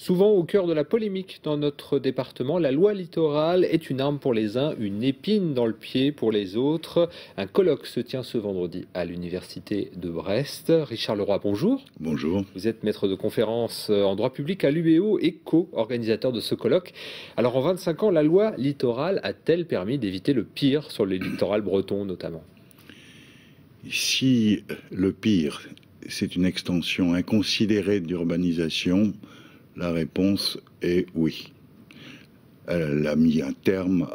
Souvent au cœur de la polémique dans notre département, la loi littorale est une arme pour les uns, une épine dans le pied pour les autres. Un colloque se tient ce vendredi à l'université de Brest. Richard Leroy, bonjour. Bonjour. Vous êtes maître de conférence en droit public à l'UBO et co-organisateur de ce colloque. Alors en 25 ans, la loi littorale a-t-elle permis d'éviter le pire sur le littoral breton notamment? Si le pire, c'est une extension inconsidérée de l'urbanisation, la réponse est oui. Elle a mis un terme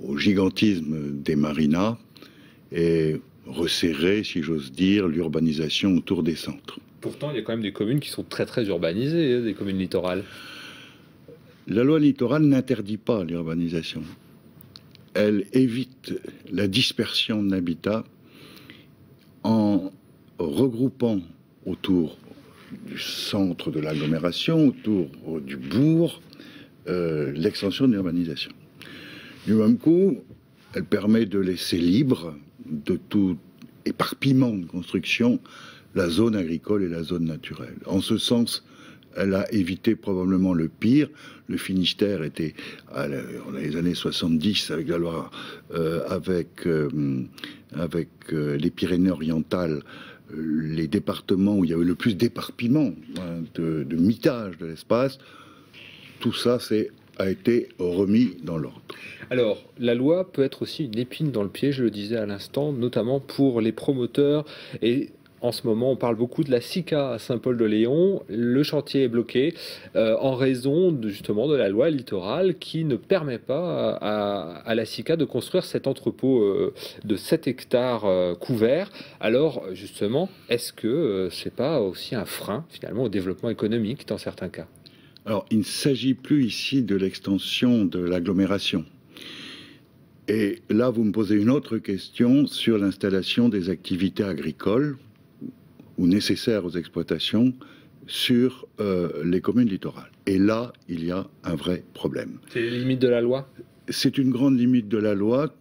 au gigantisme des marinas et resserré, si j'ose dire, l'urbanisation autour des centres. Pourtant, il y a quand même des communes qui sont très urbanisées, des communes littorales. La loi littorale n'interdit pas l'urbanisation. Elle évite la dispersion de l'habitat en regroupant autour du centre de l'agglomération, autour du bourg, l'extension de l'urbanisation. Du même coup, elle permet de laisser libre de tout éparpillement de construction la zone agricole et la zone naturelle. En ce sens, elle a évité probablement le pire. Le Finistère était, dans les années 70, avec la loi, avec les Pyrénées-Orientales, les départements où il y avait le plus d'éparpillement, de mitage de l'espace. Tout ça a été remis dans l'ordre. Alors, la loi peut être aussi une épine dans le pied, je le disais à l'instant, notamment pour les promoteurs. Et en ce moment, on parle beaucoup de la SICA à Saint-Paul-de-Léon. Le chantier est bloqué en raison justement de la loi littorale qui ne permet pas à la SICA de construire cet entrepôt de 7 hectares couverts. Alors, justement, est-ce que c'est pas aussi un frein finalement au développement économique dans certains cas? Alors, il ne s'agit plus ici de l'extension de l'agglomération. Et là, vous me posez une autre question sur l'installation des activités agricoles ou nécessaires aux exploitations sur les communes littorales. Et là, il y a un vrai problème. C'est les limites de la loi? C'est une grande limite de la loi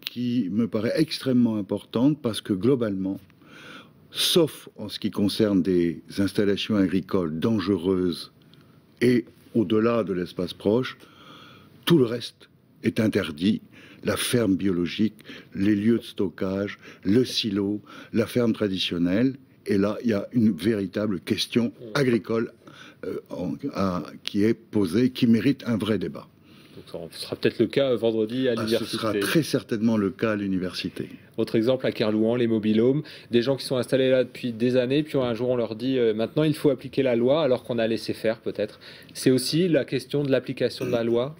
qui me paraît extrêmement importante parce que globalement, sauf en ce qui concerne des installations agricoles dangereuses et au-delà de l'espace proche, tout le reste est interdit. La ferme biologique, les lieux de stockage, le silo, la ferme traditionnelle. Et là, il y a une véritable question agricole qui est posée, qui mérite un vrai débat. Donc, ce sera peut-être le cas vendredi à l'université. Ce sera très certainement le cas à l'université. Autre exemple à Kerlouan, les mobil-homes, des gens qui sont installés là depuis des années, puis un jour on leur dit maintenant il faut appliquer la loi alors qu'on a laissé faire peut-être. C'est aussi la question de l'application de la loi.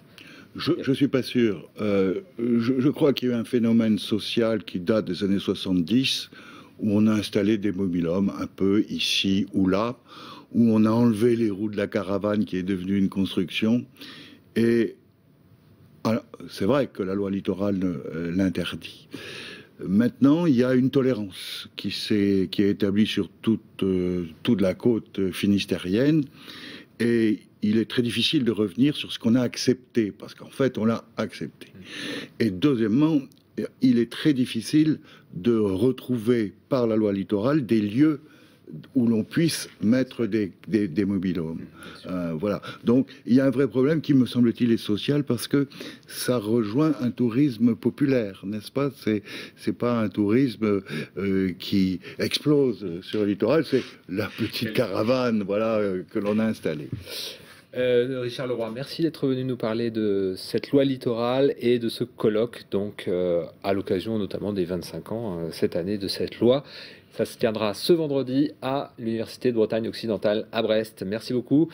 Je ne suis pas sûr. Je crois qu'il y a eu un phénomène social qui date des années 70 où on a installé des mobil-homes un peu ici ou là, où on a enlevé les roues de la caravane qui est devenue une construction. Et c'est vrai que la loi littorale l'interdit. Maintenant, il y a une tolérance qui est établie sur toute la côte finistérienne. Et il est très difficile de revenir sur ce qu'on a accepté, parce qu'en fait, on l'a accepté. Et deuxièmement, il est très difficile de retrouver par la loi littorale des lieux où l'on puisse mettre des mobil-homes. Voilà. Donc, il y a un vrai problème qui, me semble-t-il, est social parce que ça rejoint un tourisme populaire, n'est-ce pas? C'est pas un tourisme qui explose sur le littoral, c'est la petite caravane, voilà, que l'on a installée. Richard Leroy, merci d'être venu nous parler de cette loi littorale et de ce colloque, donc à l'occasion notamment des 25 ans cette année de cette loi. Ça se tiendra ce vendredi à l'Université de Bretagne occidentale à Brest. Merci beaucoup.